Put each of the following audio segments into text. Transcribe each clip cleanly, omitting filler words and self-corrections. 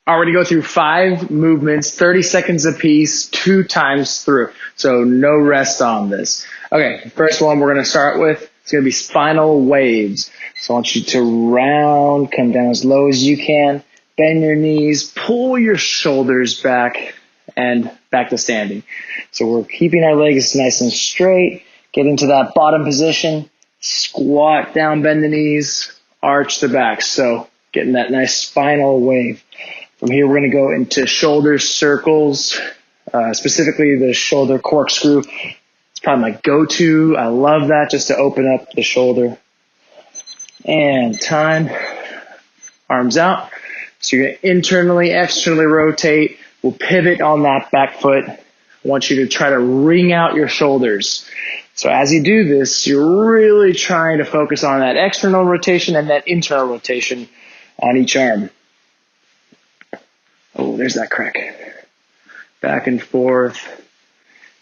We're going to go through 5 movements, 30 seconds apiece, 2 times through. So no rest on this. Okay, first one we're going to start with, it's going to be spinal waves. So I want you to round, come down as low as you can, bend your knees, pull your shoulders back, and back to standing. So we're keeping our legs nice and straight, get into that bottom position, squat down, bend the knees, arch the back. So getting that nice spinal wave. From here, we're going to go into shoulder circles, specifically the shoulder corkscrew. It's probably my go-to. I love that just to open up the shoulder. And time. Arms out. So you're going to internally, externally rotate. We'll pivot on that back foot. I want you to try to wring out your shoulders. So as you do this, you're really trying to focus on that external rotation and that internal rotation on each arm. Oh, there's that crack. Back and forth,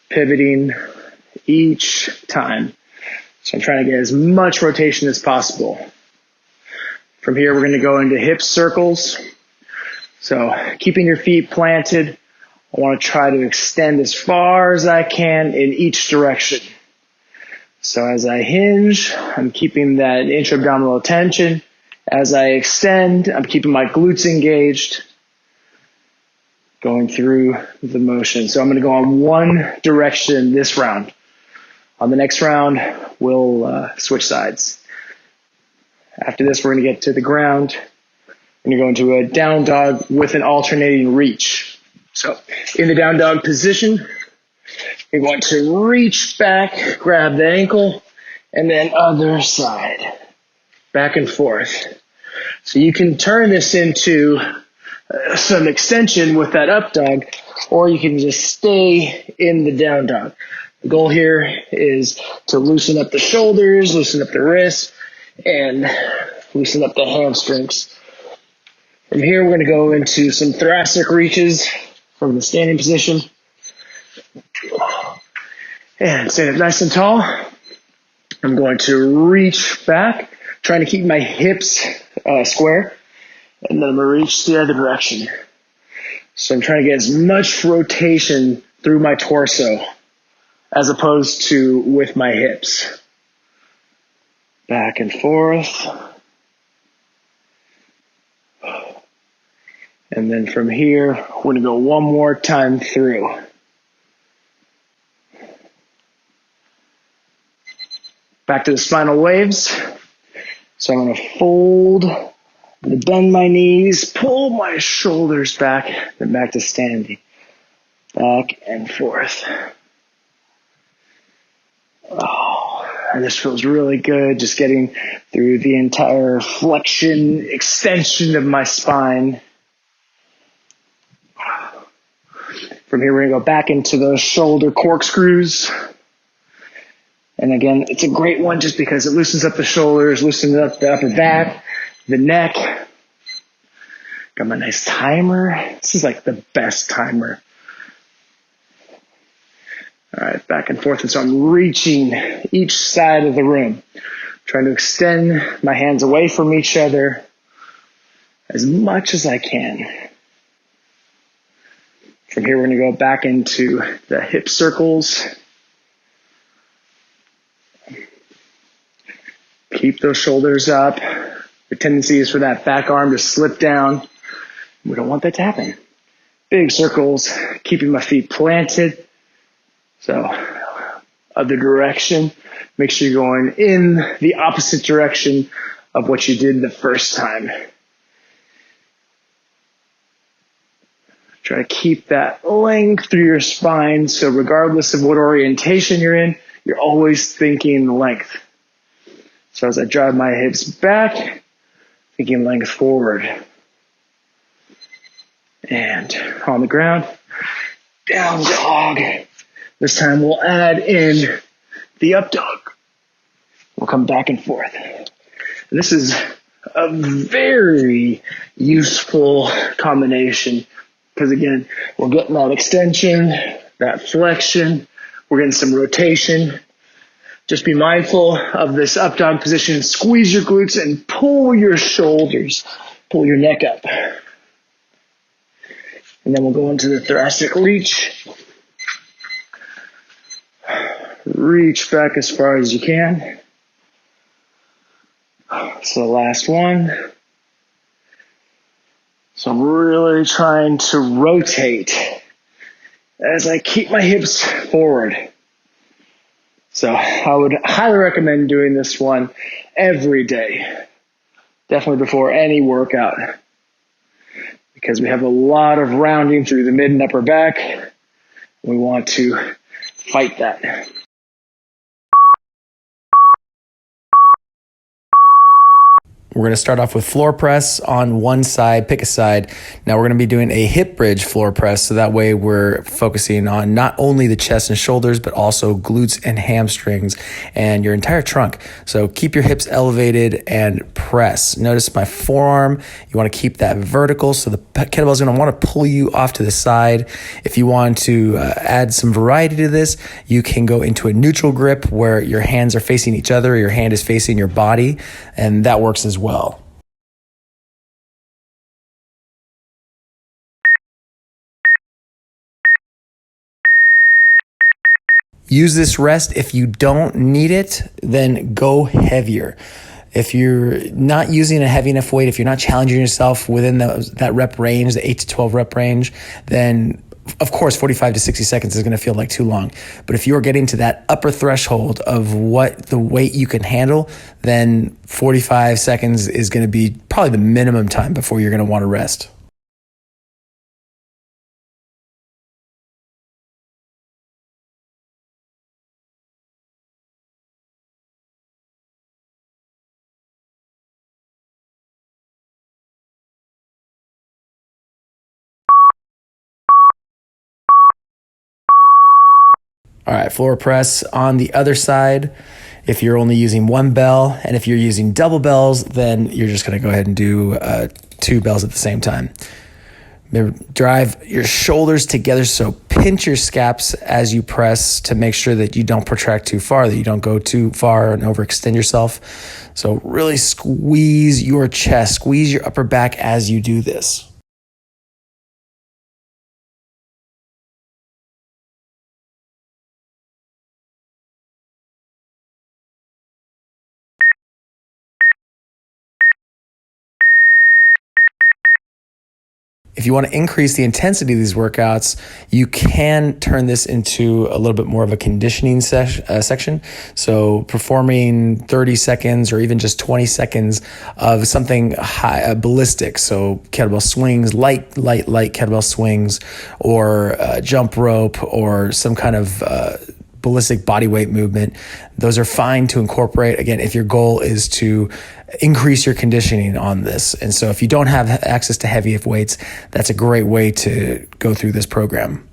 pivoting each time. So I'm trying to get as much rotation as possible. From here, we're going to go into hip circles. So keeping your feet planted, I want to try to extend as far as I can in each direction. So as I hinge, I'm keeping that intra-abdominal tension. As I extend, I'm keeping my glutes engaged, going through the motion. So I'm going to go on one direction this round. On the next round, we'll switch sides. After this, we're going to get to the ground. We're going to go into a down dog with an alternating reach. So in the down dog position, you're going to reach back, grab the ankle, and then other side. Back and forth. So you can turn this into some extension with that up dog, or you can just stay in the down dog. The goal here is to loosen up the shoulders, loosen up the wrists, and loosen up the hamstrings. From here, we're going to go into some thoracic reaches from the standing position. And stand up nice and tall. I'm going to reach back, trying to keep my hips square. And then I'm going to reach the other direction. So I'm trying to get as much rotation through my torso as opposed to with my hips. Back and forth. And then from here, we're going to go one more time through. Back to the spinal waves. So I'm going to fold, bend my knees, pull my shoulders back, then back to standing. Back and forth. Oh, and this feels really good, just getting through the entire flexion, extension of my spine. From here, we're going to go back into those shoulder corkscrews. And again, it's a great one just because it loosens up the shoulders, loosens up the upper back, the neck. Got my nice timer. This is like the best timer. All right, back and forth. And so I'm reaching each side of the room, trying to extend my hands away from each other as much as I can. From here, we're going to go back into the hip circles. Keep those shoulders up. The tendency is for that back arm to slip down. We don't want that to happen. Big circles, keeping my feet planted. So, other direction. Make sure you're going in the opposite direction of what you did the first time. Try to keep that length through your spine. So regardless of what orientation you're in, you're always thinking length. So as I drive my hips back, thinking length forward. And on the ground, down dog. This time we'll add in the up dog. We'll come back and forth. This is a very useful combination because again, we're getting that extension, that flexion, we're getting some rotation. Just be mindful of this up dog position. Squeeze your glutes and pull your shoulders. Pull your neck up. And then we'll go into the thoracic reach. Reach back as far as you can. So the last one. So I'm really trying to rotate as I keep my hips forward. So I would highly recommend doing this one every day, definitely before any workout, because we have a lot of rounding through the mid and upper back. We want to fight that. We're going to start off with floor press on one side, pick a side. Now we're going to be doing a hip bridge floor press, so that way we're focusing on not only the chest and shoulders, but also glutes and hamstrings and your entire trunk. So keep your hips elevated and press. Notice my forearm, you want to keep that vertical, so the kettlebell is going to want to pull you off to the side. If you want to add some variety to this, you can go into a neutral grip where your hands are facing each other, your hand is facing your body, and that works as well. Use this rest. If you don't need it, then go heavier. If you're not using a heavy enough weight, if you're not challenging yourself within that rep range, the 8 to 12 rep range, then of course 45 to 60 seconds is going to feel like too long. But if you're getting to that upper threshold of what the weight you can handle, then 45 seconds is going to be probably the minimum time before you're going to want to rest. All right, floor press on the other side. If you're only using one bell, and if you're using double bells, then you're just going to go ahead and do 2 bells at the same time. Remember, drive your shoulders together, so pinch your scaps as you press to make sure that you don't protract too far, that you don't go too far and overextend yourself. So really squeeze your chest, squeeze your upper back as you do this. If you want to increase the intensity of these workouts, you can turn this into a little bit more of a conditioning section. So performing 30 seconds or even just 20 seconds of something high, ballistic. So kettlebell swings, light kettlebell swings, or jump rope, or some kind of ballistic body weight movement. Those are fine to incorporate, again, if your goal is to increase your conditioning on this. And so if you don't have access to heavy weights, that's a great way to go through this program.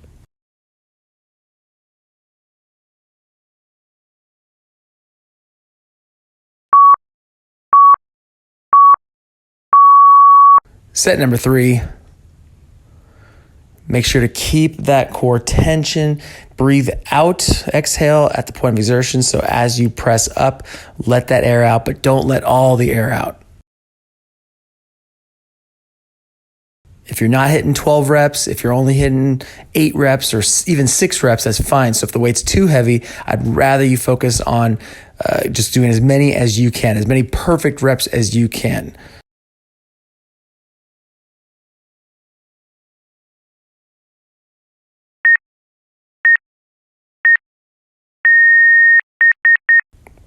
Set number 3. Make sure to keep that core tension. Breathe out, exhale at the point of exertion. So as you press up, let that air out, but don't let all the air out. If you're not hitting 12 reps, if you're only hitting 8 reps or even 6 reps, that's fine. So if the weight's too heavy, I'd rather you focus on just doing as many as you can, as many perfect reps as you can.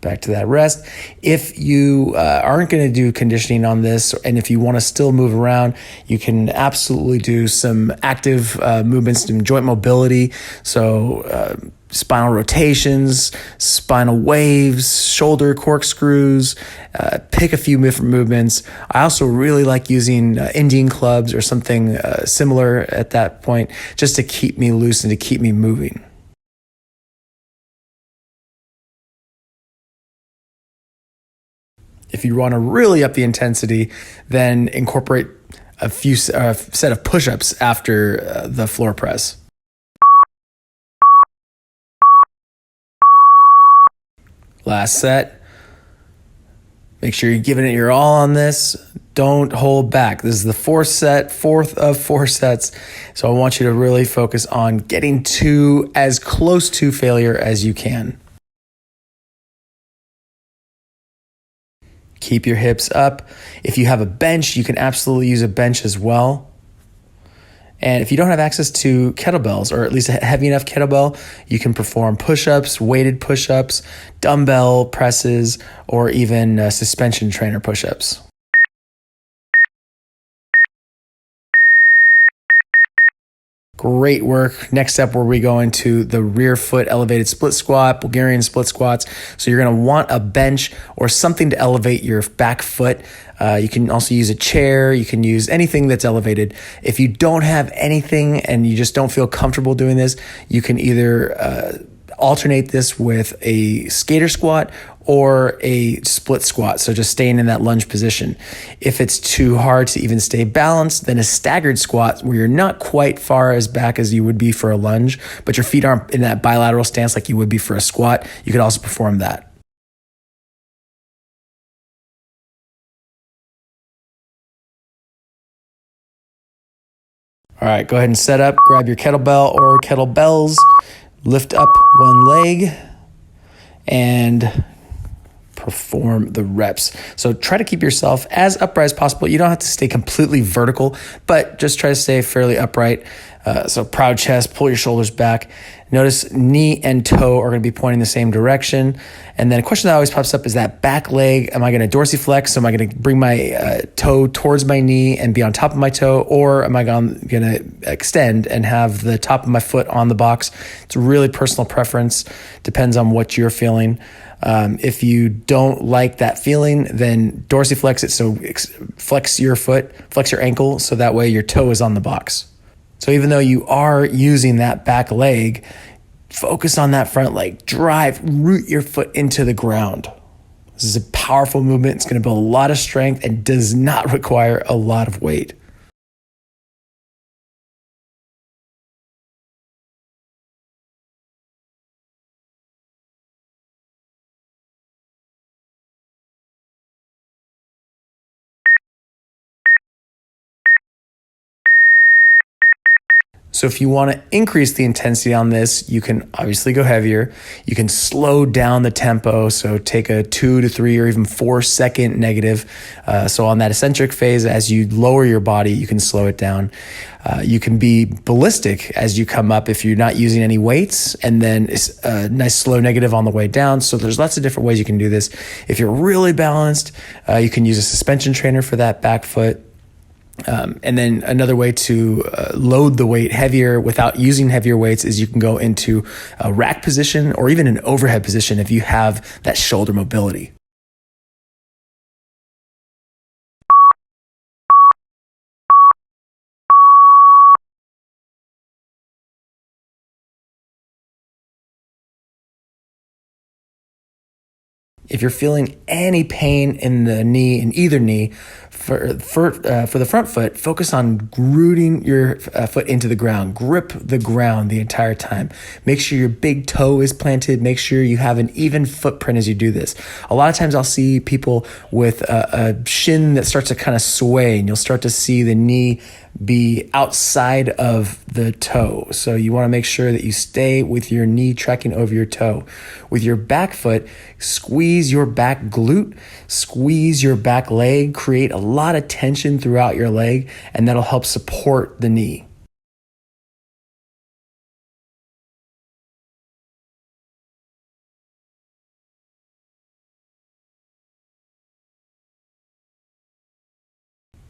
Back to that rest. If you aren't going to do conditioning on this, and if you want to still move around, you can absolutely do some active movements, some joint mobility. So spinal rotations, spinal waves, shoulder corkscrews, pick a few different movements. I also really like using Indian clubs or something similar at that point, just to keep me loose and to keep me moving. If you want to really up the intensity, then incorporate a set of push-ups after the floor press. Last set. Make sure you're giving it your all on this. Don't hold back. This is the fourth of 4 sets. So I want you to really focus on getting to as close to failure as you can. Keep your hips up. If you have a bench, you can absolutely use a bench as well. And if you don't have access to kettlebells, or at least a heavy enough kettlebell, you can perform push-ups, weighted push-ups, dumbbell presses, or even suspension trainer push-ups. Great work. Next up, we go into the rear foot elevated split squat, Bulgarian split squats. So you're going to want a bench or something to elevate your back foot. You can also use a chair. You can use anything that's elevated. If you don't have anything and you just don't feel comfortable doing this, you can either alternate this with a skater squat or a split squat, so just staying in that lunge position. If it's too hard to even stay balanced, then a staggered squat where you're not quite far as back as you would be for a lunge, but your feet aren't in that bilateral stance like you would be for a squat, you could also perform that. All right, go ahead and set up, grab your kettlebell or kettlebells, lift up one leg, and perform the reps. So try to keep yourself as upright as possible. You don't have to stay completely vertical, but just try to stay fairly upright. So proud chest, pull your shoulders back. Notice knee and toe are going to be pointing the same direction. And then a question that always pops up is that back leg. Am I going to dorsiflex? So am I going to bring my toe towards my knee and be on top of my toe? Or am I going to extend and have the top of my foot on the box? It's a really personal preference. Depends on what you're feeling. If you don't like that feeling, then dorsiflex it. So flex your foot, flex your ankle, so that way your toe is on the box. So even though you are using that back leg, focus on that front leg. Root your foot into the ground. This is a powerful movement. It's going to build a lot of strength and does not require a lot of weight. So if you want to increase the intensity on this, you can obviously go heavier. You can slow down the tempo. So take a 2 to 3 or even 4 second negative. So on that eccentric phase, as you lower your body, you can slow it down. You can be ballistic as you come up if you're not using any weights, and then a nice slow negative on the way down. So there's lots of different ways you can do this. If you're really balanced, you can use a suspension trainer for that back foot. And then another way to load the weight heavier without using heavier weights is you can go into a rack position or even an overhead position if you have that shoulder mobility. If you're feeling any pain in the knee, in either knee, for the front foot, focus on rooting your foot into the ground. Grip the ground the entire time. Make sure your big toe is planted. Make sure you have an even footprint as you do this. A lot of times I'll see people with a shin that starts to kind of sway, and you'll start to see the knee be outside of the toe. So you want to make sure that you stay with your knee tracking over your toe. With your back foot, squeeze your back glute, squeeze your back leg, create a lot of tension throughout your leg, and that'll help support the knee.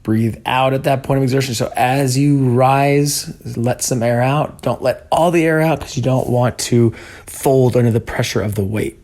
Breathe out at that point of exertion. So as you rise, let some air out. Don't let all the air out because you don't want to fold under the pressure of the weight.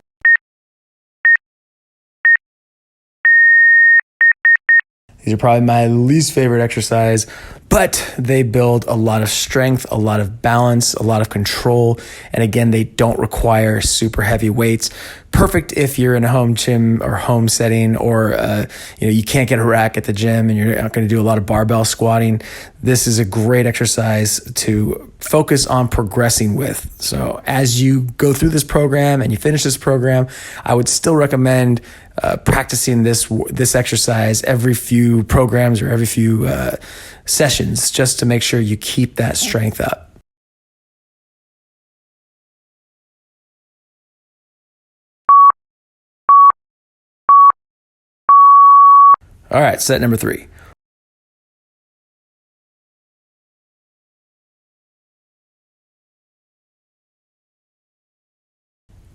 These are probably my least favorite exercise, but they build a lot of strength, a lot of balance, a lot of control. And again, they don't require super heavy weights. Perfect if you're in a home gym or home setting, or you can't get a rack at the gym and you're not going to do a lot of barbell squatting. This is a great exercise to focus on progressing with. So as you go through this program and you finish this program, I would still recommend practicing this exercise every few programs or every few sessions, just to make sure you keep that strength up. All right, set number 3.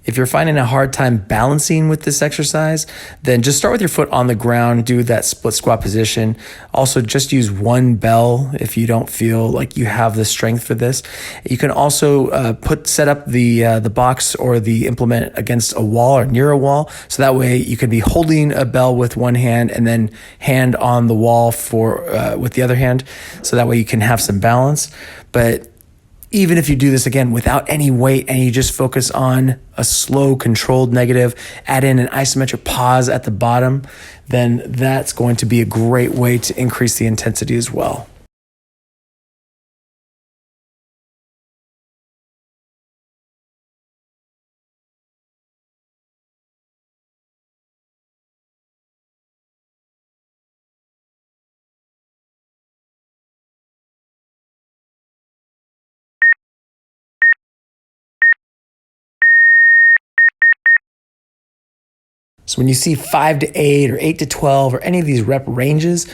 If you're finding a hard time balancing with this exercise, then just start with your foot on the ground, do that split squat position. Also, just use one bell if you don't feel like you have the strength for this. You can also set up the box or the implement against a wall or near a wall, so that way you can be holding a bell with one hand and then hand on the wall with the other hand, so that way you can have some balance. But even if you do this again without any weight and you just focus on a slow, controlled negative, add in an isometric pause at the bottom, then that's going to be a great way to increase the intensity as well. So when you see 5 to 8 or 8 to 12 or any of these rep ranges,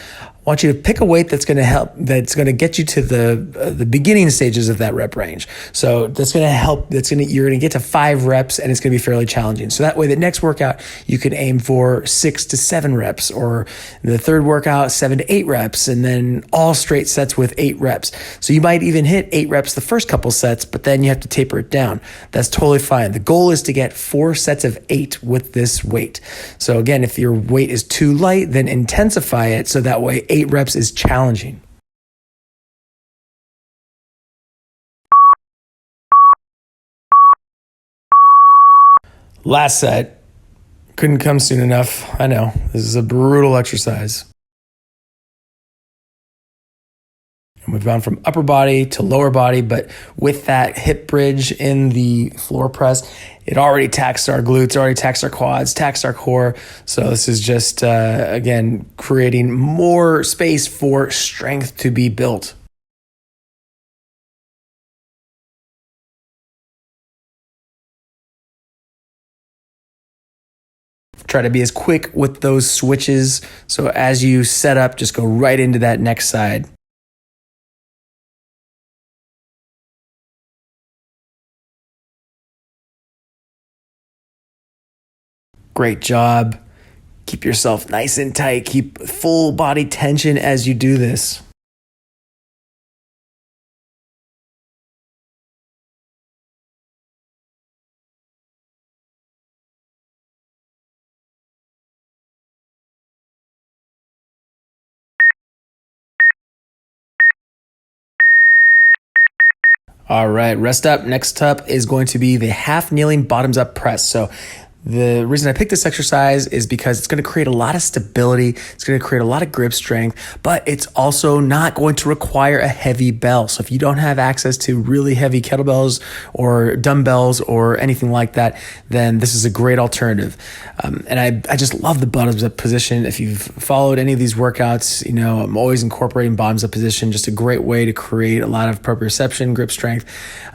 I want you to pick a weight that's going to get you to the beginning stages of that rep range. So that's going to help. You're going to get to 5 reps, and it's going to be fairly challenging. So that way, the next workout you can aim for 6 to 7 reps, or the third workout 7 to 8 reps, and then all straight sets with 8 reps. So you might even hit 8 reps the first couple sets, but then you have to taper it down. That's totally fine. The goal is to get 4 sets of 8 with this weight. So again, if your weight is too light, then intensify it so that way 8 reps is challenging. Last set. Couldn't come soon enough. I know. This is a brutal exercise. And we've gone from upper body to lower body, but with that hip bridge in the floor press, it already taxed our glutes, already taxed our quads, taxed our core. So this is just, again, creating more space for strength to be built. Try to be as quick with those switches. So as you set up, just go right into that next side. Great job. Keep yourself nice and tight. Keep full body tension as you do this. All right, rest up. Next up is going to be the half kneeling bottoms up press. So the reason I picked this exercise is because it's going to create a lot of stability. It's going to create a lot of grip strength, but it's also not going to require a heavy bell. So if you don't have access to really heavy kettlebells or dumbbells or anything like that, then this is a great alternative. And I just love the bottoms up position. If you've followed any of these workouts, you know, I'm always incorporating bottoms up position, just a great way to create a lot of proprioception, grip strength,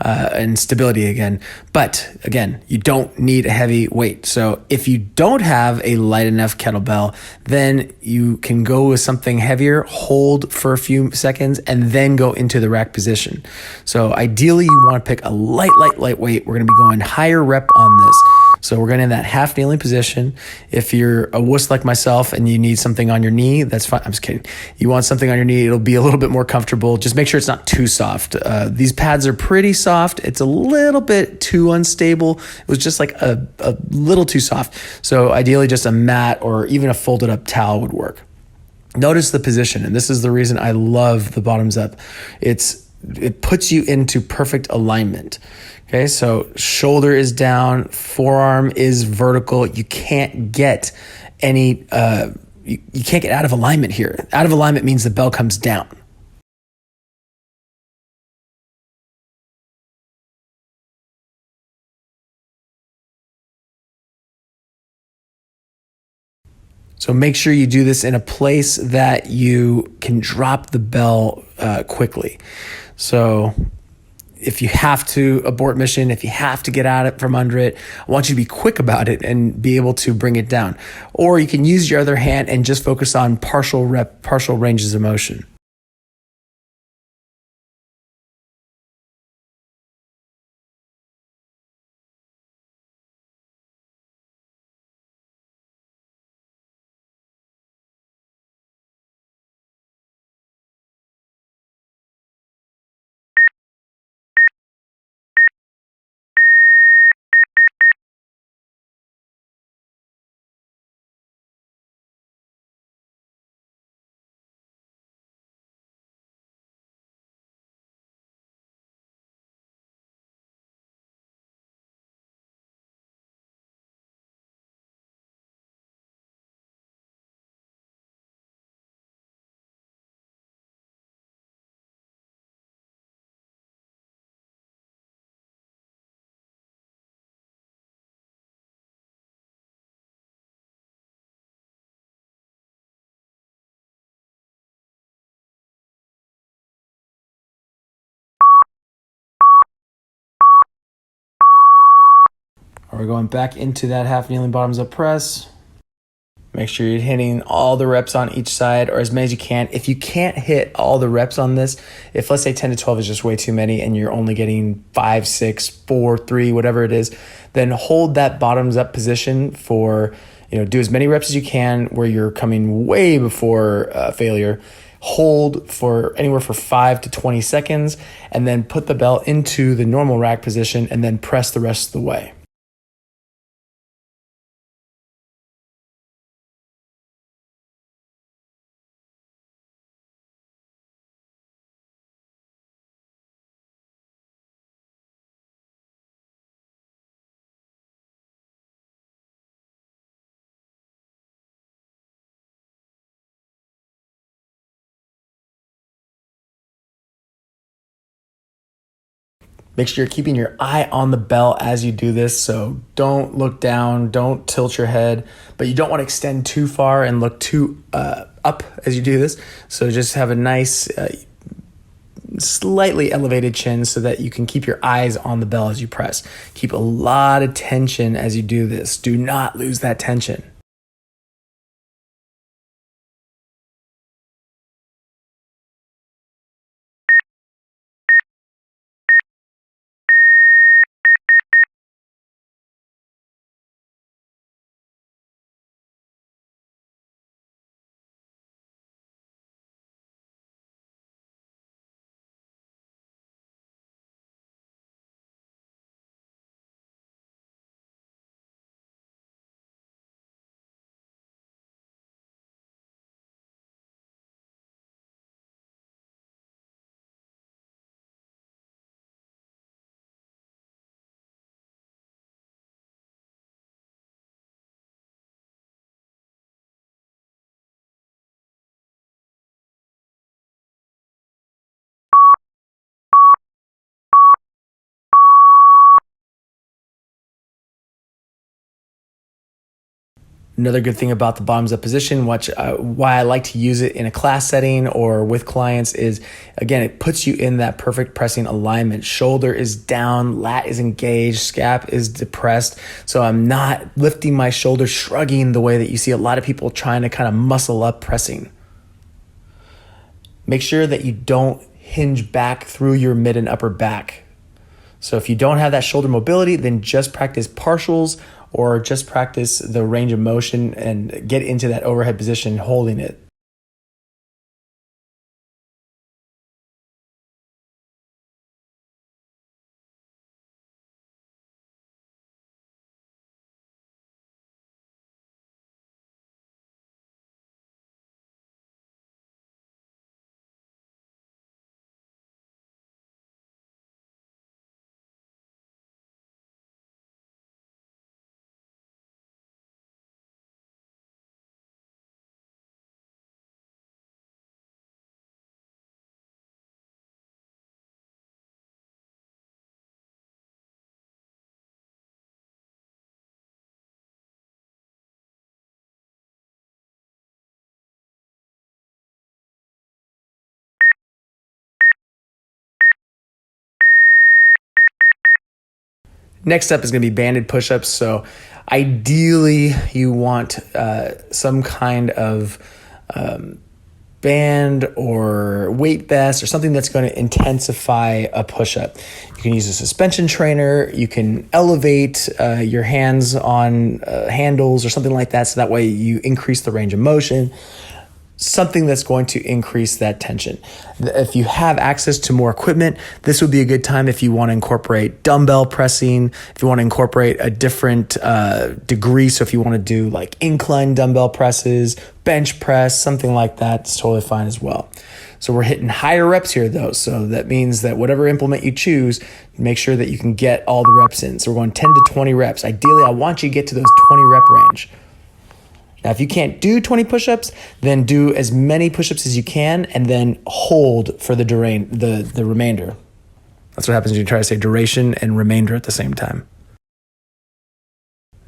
and stability again. But again, you don't need a heavy weight. So if you don't have a light enough kettlebell, then you can go with something heavier, hold for a few seconds, and then go into the rack position. So ideally, you want to pick a light weight. We're going to be going higher rep on this. So we're going in that half kneeling position. If you're a wuss like myself and you need something on your knee, that's fine. I'm just kidding. You want something on your knee, it'll be a little bit more comfortable. Just make sure it's not too soft. These pads are pretty soft. It's a little bit too unstable. It was just like a little too soft. So ideally just a mat or even a folded up towel would work. Notice the position, and this is the reason I love the bottoms up. It puts you into perfect alignment. Okay, so shoulder is down, forearm is vertical. You can't get any, you can't get out of alignment here. Out of alignment means the bell comes down. So make sure you do this in a place that you can drop the bell quickly. So if you have to abort mission, if you have to get out from under it, I want you to be quick about it and be able to bring it down. Or you can use your other hand and just focus on partial ranges of motion. We're going back into that half kneeling bottoms up press. Make sure you're hitting all the reps on each side, or as many as you can. If you can't hit all the reps on this, if let's say 10 to 12 is just way too many and you're only getting 5, 6, 4, 3, whatever it is, then hold that bottoms up position for, do as many reps as you can where you're coming way before failure. Hold for anywhere for 5 to 20 seconds and then put the bell into the normal rack position and then press the rest of the way. Make sure you're keeping your eye on the bell as you do this. So don't look down, don't tilt your head, but you don't want to extend too far and look too up as you do this. So just have a nice, slightly elevated chin so that you can keep your eyes on the bell as you press. Keep a lot of tension as you do this. Do not lose that tension. Another good thing about the bottoms up position, why I like to use it in a class setting or with clients is, again, it puts you in that perfect pressing alignment. Shoulder is down, lat is engaged, scap is depressed. So I'm not lifting my shoulder, shrugging the way that you see a lot of people trying to kind of muscle up pressing. Make sure that you don't hinge back through your mid and upper back. So if you don't have that shoulder mobility, then just practice partials or just practice the range of motion and get into that overhead position holding it. Next up is going to be banded push-ups. So ideally you want some kind of band or weight vest or something that's going to intensify a push-up. You can use a suspension trainer. You can elevate your hands on handles or something like that, so that way you increase the range of motion. Something that's going to increase that tension. If you have access to more equipment, this would be a good time if you want to incorporate dumbbell pressing, if you want to incorporate a different degree. So if you want to do like incline dumbbell presses, bench press, something like that, it's totally fine as well. So we're hitting higher reps here though. So that means that whatever implement you choose, make sure that you can get all the reps in. So we're going 10 to 20 reps. Ideally, I want you to get to those 20 rep range. Now, if you can't do 20 push-ups, then do as many push-ups as you can and then hold for the remainder. That's what happens when you try to say duration and remainder at the same time.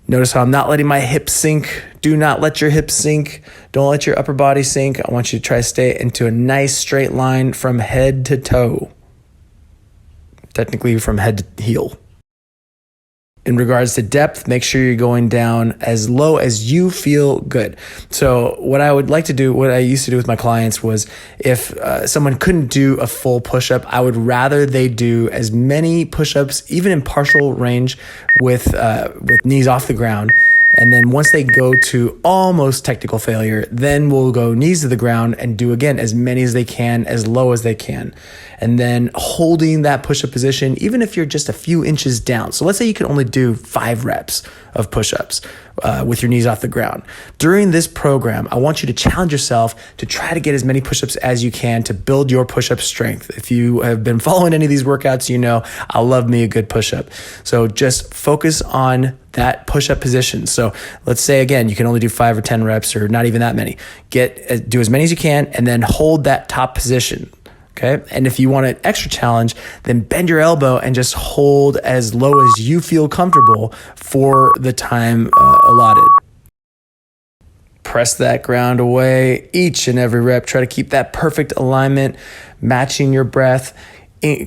Notice how I'm not letting my hips sink. Do not let your hips sink. Don't let your upper body sink. I want you to try to stay into a nice straight line from head to toe. Technically from head to heel. In regards to depth, make sure you're going down as low as you feel good. So what I would like to do, what I used to do with my clients was if someone couldn't do a full push-up, I would rather they do as many push-ups, even in partial range with knees off the ground. And then once they go to almost technical failure, then we'll go knees to the ground and do again as many as they can, as low as they can. And then holding that push-up position, even if you're just a few inches down. So let's say you can only do 5 reps of push-ups with your knees off the ground. During this program, I want you to challenge yourself to try to get as many push-ups as you can to build your push-up strength. If you have been following any of these workouts, you know I love me a good push-up. So just focus on that push-up position. So let's say again, you can only do 5 or 10 reps or not even that many. Do as many as you can and then hold that top position. Okay. And if you want an extra challenge, then bend your elbow and just hold as low as you feel comfortable for the time allotted. Press that ground away each and every rep. Try to keep that perfect alignment, matching your breath,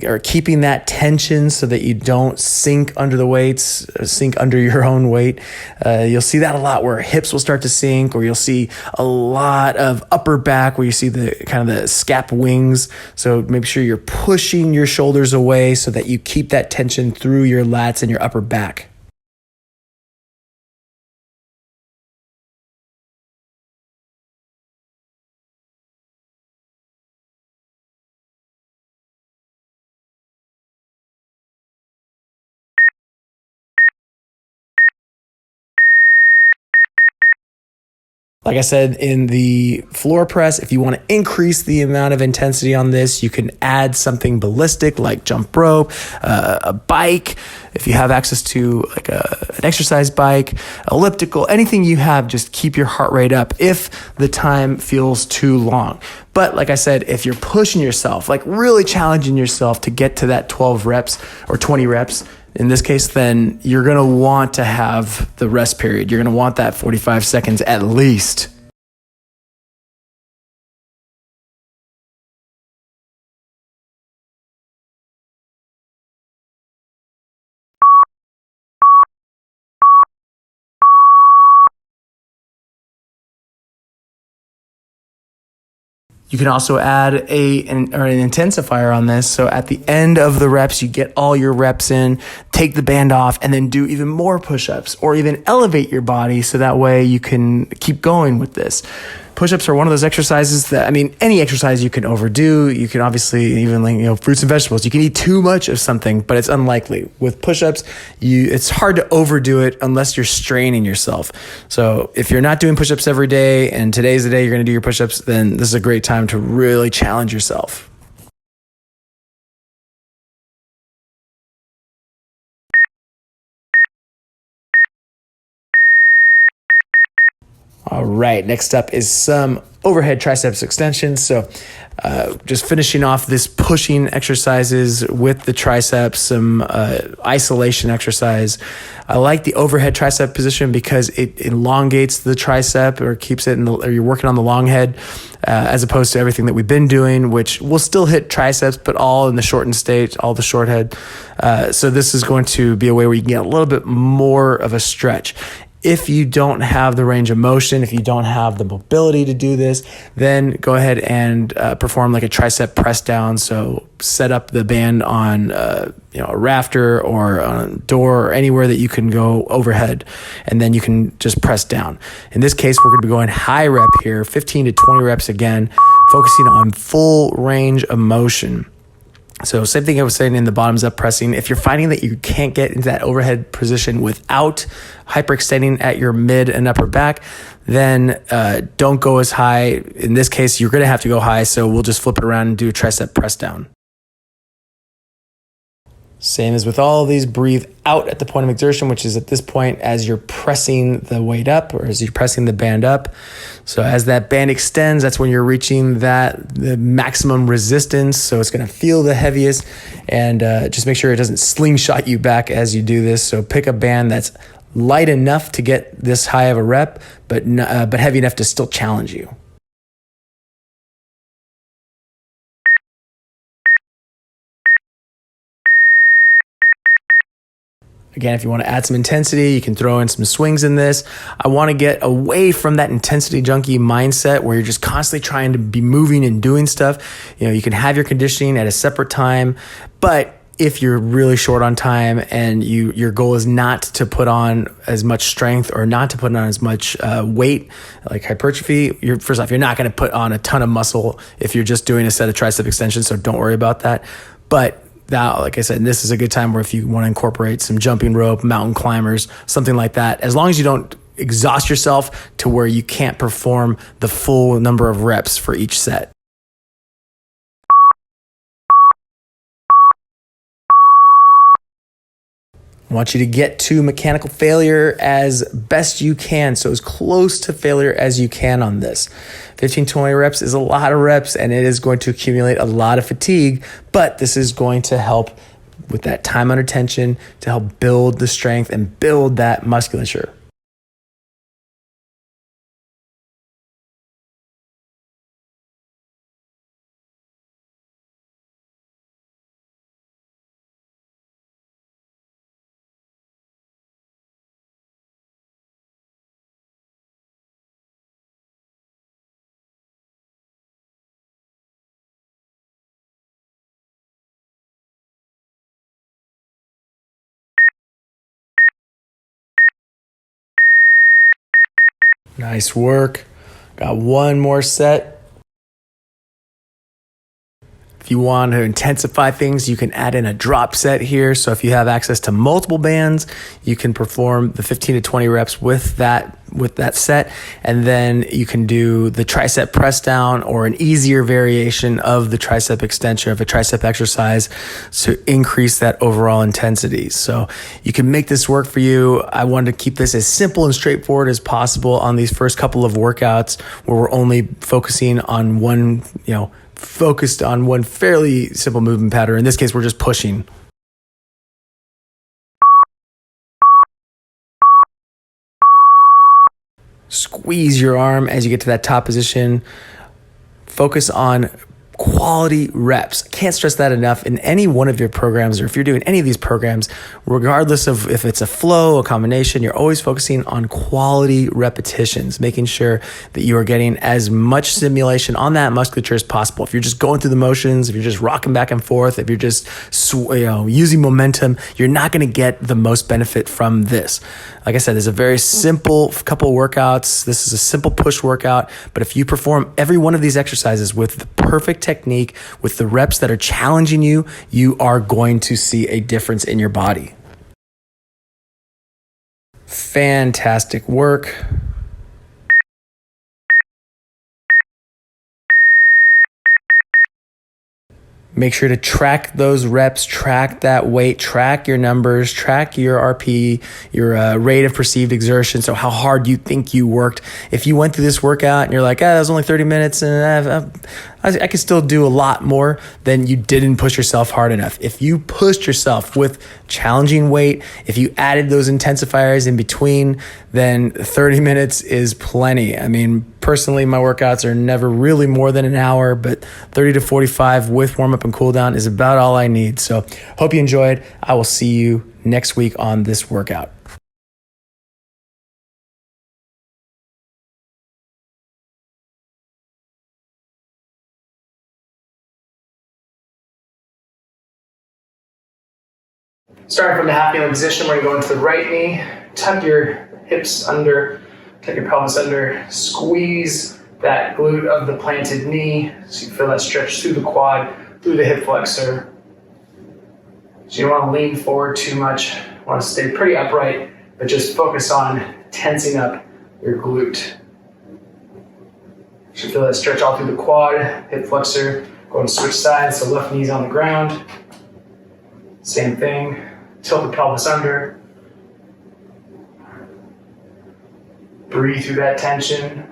or keeping that tension so that you don't sink under the weights, sink under your own weight. You'll see that a lot where hips will start to sink, or you'll see a lot of upper back where you see the kind of the scap wings. So make sure you're pushing your shoulders away so that you keep that tension through your lats and your upper back. Like I said, in the floor press, if you want to increase the amount of intensity on this, you can add something ballistic like jump rope, a bike. If you have access to like an exercise bike, elliptical, anything you have, just keep your heart rate up if the time feels too long. But like I said, if you're pushing yourself, like really challenging yourself to get to that 12 reps or 20 reps, in this case, then you're going to want to have the rest period. You're going to want that 45 seconds at least. You can also add an intensifier on this. So at the end of the reps, you get all your reps in, take the band off, and then do even more push-ups or even elevate your body so that way you can keep going with this. Push-ups are one of those exercises that, I mean, any exercise you can overdo. You can obviously even fruits and vegetables. You can eat too much of something, but it's unlikely. With push-ups, it's hard to overdo it unless you're straining yourself. So if you're not doing push-ups every day and today's the day you're going to do your push-ups, then this is a great time to really challenge yourself. All right, next up is some overhead triceps extensions. So just finishing off this pushing exercises with the triceps, some isolation exercise. I like the overhead tricep position because it elongates the tricep or keeps it or you're working on the long head as opposed to everything that we've been doing, which will still hit triceps, but all in the shortened state, all the short head. So this is going to be a way where you can get a little bit more of a stretch. If you don't have the range of motion, if you don't have the mobility to do this, then go ahead and perform like a tricep press down. So set up the band on a rafter or on a door or anywhere that you can go overhead, and then you can just press down. In this case, we're going to be going high rep here, 15 to 20 reps again, focusing on full range of motion. So same thing I was saying in the bottoms up pressing. If you're finding that you can't get into that overhead position without hyperextending at your mid and upper back, then don't go as high. In this case, you're going to have to go high. So we'll just flip it around and do a tricep press down. Same as with all of these, breathe out at the point of exertion, which is at this point as you're pressing the weight up or as you're pressing the band up. So as that band extends, that's when you're reaching the maximum resistance. So it's going to feel the heaviest, and just make sure it doesn't slingshot you back as you do this. So pick a band that's light enough to get this high of a rep, but heavy enough to still challenge you. Again, if you want to add some intensity, you can throw in some swings in this. I want to get away from that intensity junkie mindset where you're just constantly trying to be moving and doing stuff. You can have your conditioning at a separate time, but if you're really short on time and your goal is not to put on as much strength or not to put on as much weight, like hypertrophy, first off, you're not going to put on a ton of muscle if you're just doing a set of tricep extensions, so don't worry about that. But now, like I said, this is a good time where if you want to incorporate some jumping rope, mountain climbers, something like that, as long as you don't exhaust yourself to where you can't perform the full number of reps for each set. I want you to get to mechanical failure as best you can. So as close to failure as you can on this. 15, 20 reps is a lot of reps and it is going to accumulate a lot of fatigue, but this is going to help with that time under tension to help build the strength and build that musculature. Nice work. Got one more set. If you want to intensify things, you can add in a drop set here. So if you have access to multiple bands, you can perform the 15 to 20 reps with that set. And then you can do the tricep press down or an easier variation of the tricep extension of a tricep exercise to increase that overall intensity. So you can make this work for you. I wanted to keep this as simple and straightforward as possible on these first couple of workouts where we're only focused on one fairly simple movement pattern. In this case, we're just pushing. Squeeze your arm as you get to that top position. Focus on quality reps. I can't stress that enough in any one of your programs, or if you're doing any of these programs, regardless of if it's a flow, a combination, you're always focusing on quality repetitions, making sure that you are getting as much stimulation on that musculature as possible. If you're just going through the motions, if you're just rocking back and forth, if you're just using momentum, you're not going to get the most benefit from this. Like I said, there's a very simple couple of workouts. This is a simple push workout, but if you perform every one of these exercises with the perfect technique, with the reps that are challenging you, you are going to see a difference in your body. Fantastic work. Make sure to track those reps, track that weight, track your numbers, track your RP, your rate of perceived exertion. So how hard you think you worked. If you went through this workout and you're like, that was only 30 minutes and I could still do a lot more, then you didn't push yourself hard enough. If you pushed yourself with challenging weight, if you added those intensifiers in between, then 30 minutes is plenty. I mean, personally, my workouts are never really more than an hour, but 30 to 45 with warm up and cool down is about all I need. So hope you enjoyed. I will see you next week on this workout. Starting from the half kneeling position, we're going to go into the right knee, tuck your hips under, tuck your pelvis under, squeeze that glute of the planted knee so you feel that stretch through the quad, through the hip flexor. So you don't want to lean forward too much, you want to stay pretty upright, but just focus on tensing up your glute. You should feel that stretch all through the quad, hip flexor, going to switch sides, so left knee's on the ground. Same thing. Tilt the pelvis under. Breathe through that tension.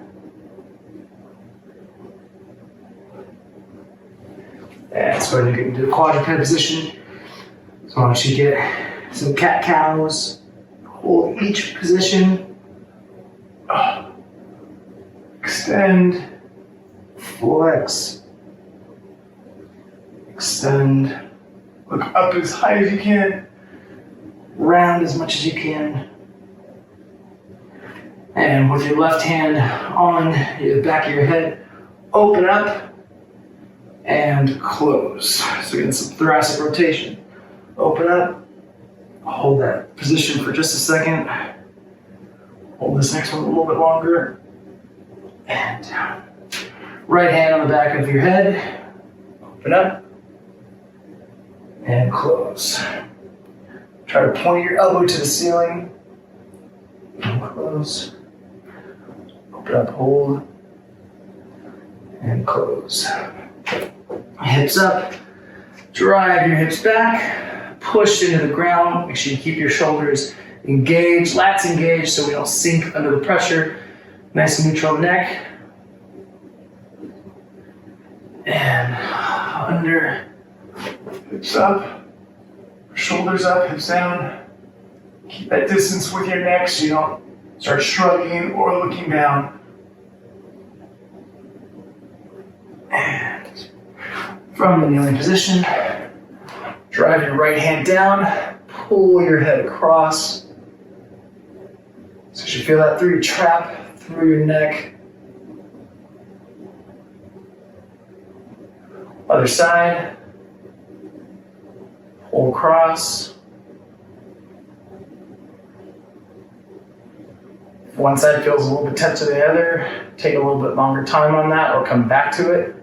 And let's go ahead and get into the quadruped position. So I want you to get some cat cows. Hold each position. Extend. Flex. Extend. Look up as high as you can. Round as much as you can. And with your left hand on the back of your head, open up and close. So getting some thoracic rotation. Open up, hold that position for just a second. Hold this next one a little bit longer. And down. Right hand on the back of your head, open up and close. Try to point your elbow to the ceiling. And close. Open up, hold. And close. Hips up. Drive your hips back. Push into the ground. Make sure you keep your shoulders engaged. Lats engaged so we don't sink under the pressure. Nice and neutral neck. And under. Hips up. Shoulders up, hips down. Keep that distance with your neck so you don't start shrugging or looking down. And from the kneeling position, drive your right hand down, pull your head across. So you should feel that through your trap, through your neck. Other side. Pull across. If one side feels a little bit tense to the other, take a little bit longer time on that or come back to it.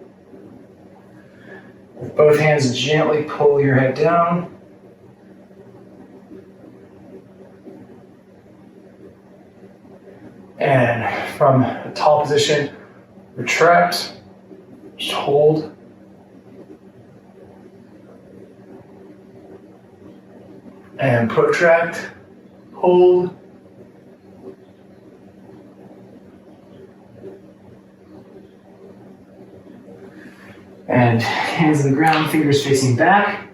With both hands, gently pull your head down. And from a tall position, retract, just hold. And protract, hold. And hands to the ground, fingers facing back.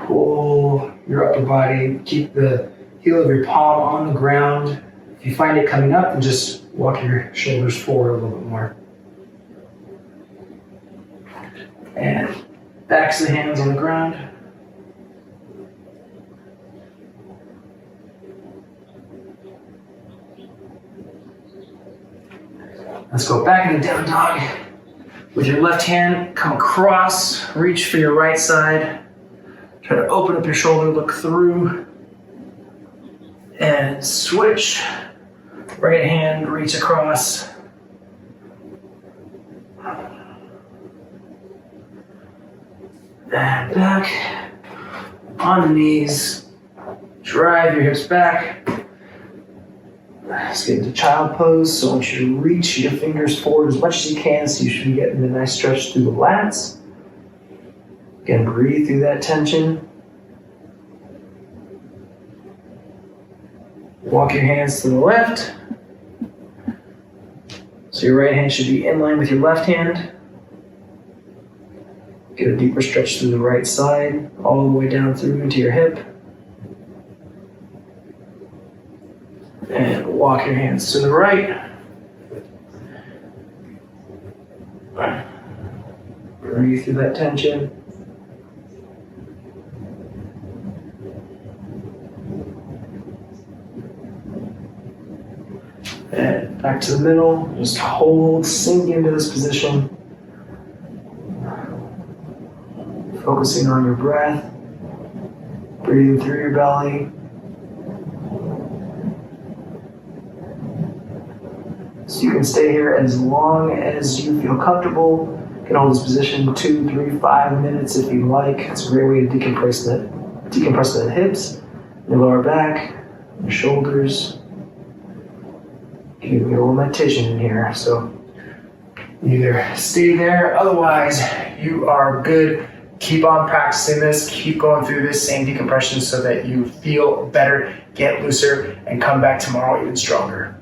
Pull your upper body, keep the heel of your palm on the ground. If you find it coming up, then just walk your shoulders forward a little bit more. And backs of the hands on the ground. Let's go back into down dog. With your left hand, come across, reach for your right side. Try to open up your shoulder, look through. And switch. Right hand, reach across. And back. On the knees. Drive your hips back. Let's get into child pose. So I want you to reach your fingers forward as much as you can, so you should be getting a nice stretch through the lats. Again, breathe through that tension. Walk your hands to the left. So your right hand should be in line with your left hand. Get a deeper stretch through the right side, all the way down through into your hip. And walk your hands to the right. Breathe through that tension. And back to the middle. Just hold, sink into this position. Focusing on your breath. Breathing through your belly. So you can stay here as long as you feel comfortable. You can hold this position 2, 3, 5 minutes if you like. It's a great way to decompress the hips, your lower back, your shoulders. Give me a little meditation in here. So either stay there, otherwise you are good. Keep on practicing this, keep going through this same decompression so that you feel better, get looser, and come back tomorrow even stronger.